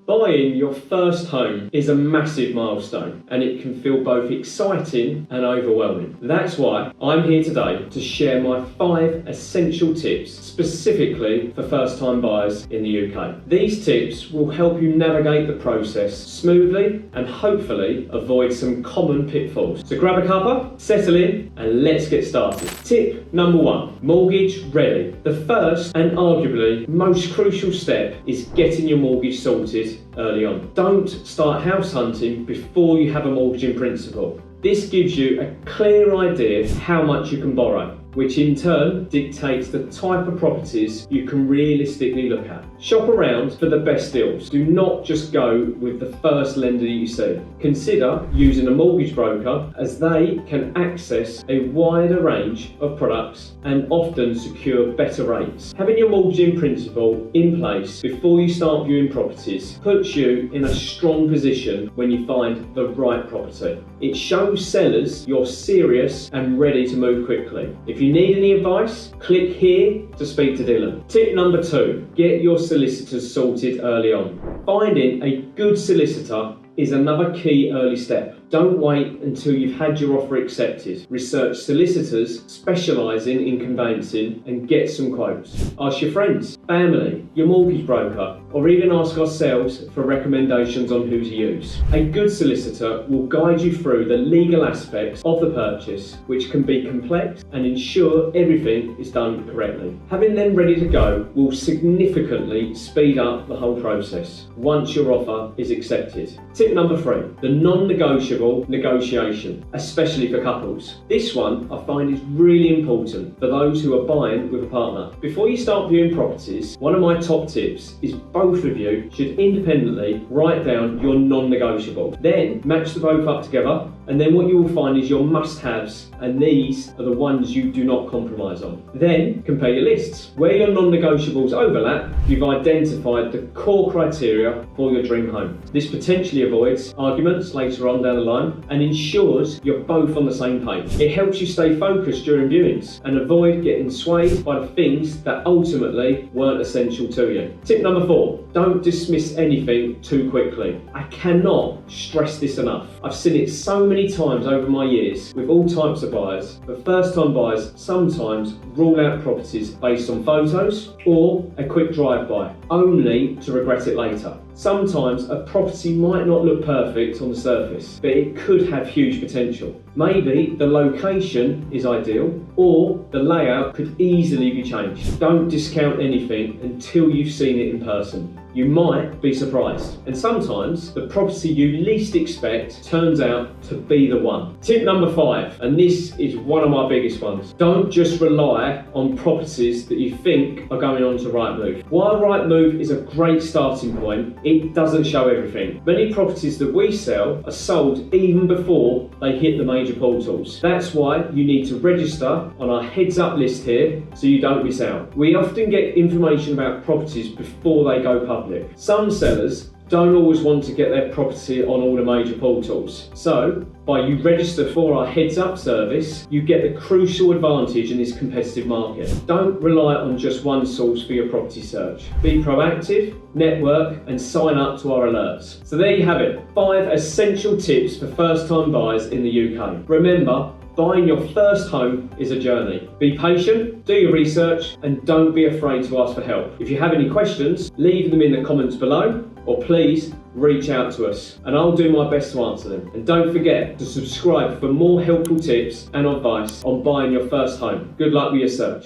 Buying your first home is a massive milestone and it can feel both exciting and overwhelming. That's why I'm here today to share my 5 essential tips specifically for first-time buyers in the UK. These tips will help you navigate the process smoothly and hopefully avoid some common pitfalls. So grab a cuppa, settle in and let's get started. Tip number 1, mortgage ready. The first and arguably most crucial step is getting your mortgage sorted early on. Don't start house hunting before you have a mortgage in principle. This gives you a clear idea how much you can borrow, which in turn dictates the type of properties you can realistically look at. Shop around for the best deals. Do not just go with the first lender that you see. Consider using a mortgage broker as they can access a wider range of products and often secure better rates. Having your mortgage in principle in place before you start viewing properties puts you in a strong position when you find the right property. It shows sellers you're serious and ready to move quickly. If you need any advice, click here to speak to Dylan. Tip number 2, get your solicitors sorted early on. Finding a good solicitor is another key early step. Don't wait until you've had your offer accepted. Research solicitors specialising in conveyancing and get some quotes. Ask your friends, family, your mortgage broker, or even ask ourselves for recommendations on who to use. A good solicitor will guide you through the legal aspects of the purchase, which can be complex, and ensure everything is done correctly. Having them ready to go will significantly speed up the whole process once your offer is accepted. Tip number 3, the non-negotiable negotiation, especially for couples. This one I find is really important for those who are buying with a partner. Before you start viewing properties, one of my top tips is both of you should independently write down your non-negotiable. Then match the both up together, and then what you will find is your must-haves, and these are the ones you do not compromise on. Then compare your lists. Where your non-negotiables overlap, you've identified the core criteria for your dream home. This potentially avoids arguments later on down the line and ensures you're both on the same page. It helps you stay focused during viewings and avoid getting swayed by the things that ultimately weren't essential to you. Tip number 4, don't dismiss anything too quickly. I cannot stress this enough. I've seen it so many times over my years with all types of buyers, but first-time buyers sometimes rule out properties based on photos or a quick drive-by, only to regret it later. Sometimes a property might not look perfect on the surface, but it could have huge potential. Maybe the location is ideal, or the layout could easily be changed. Don't discount anything until you've seen it in person. You might be surprised, and sometimes the property you least expect turns out to be the one. Tip number 5, and this is one of my biggest ones. Don't just rely on properties that you think are going on to Rightmove. While Rightmove is a great starting point, it doesn't show everything. Many properties that we sell are sold even before they hit the major portals. That's why you need to register on our heads up list here so you don't miss out. We often get information about properties before they go public. Some sellers don't always want to get their property on all the major portals. So, by you register for our heads up service, you get the crucial advantage in this competitive market. Don't rely on just one source for your property search. Be proactive, network, and sign up to our alerts. So there you have it, 5 essential tips for first-time buyers in the UK. Remember, buying your first home is a journey. Be patient, do your research, and don't be afraid to ask for help. If you have any questions, leave them in the comments below, or please reach out to us, and I'll do my best to answer them. And don't forget to subscribe for more helpful tips and advice on buying your first home. Good luck with your search.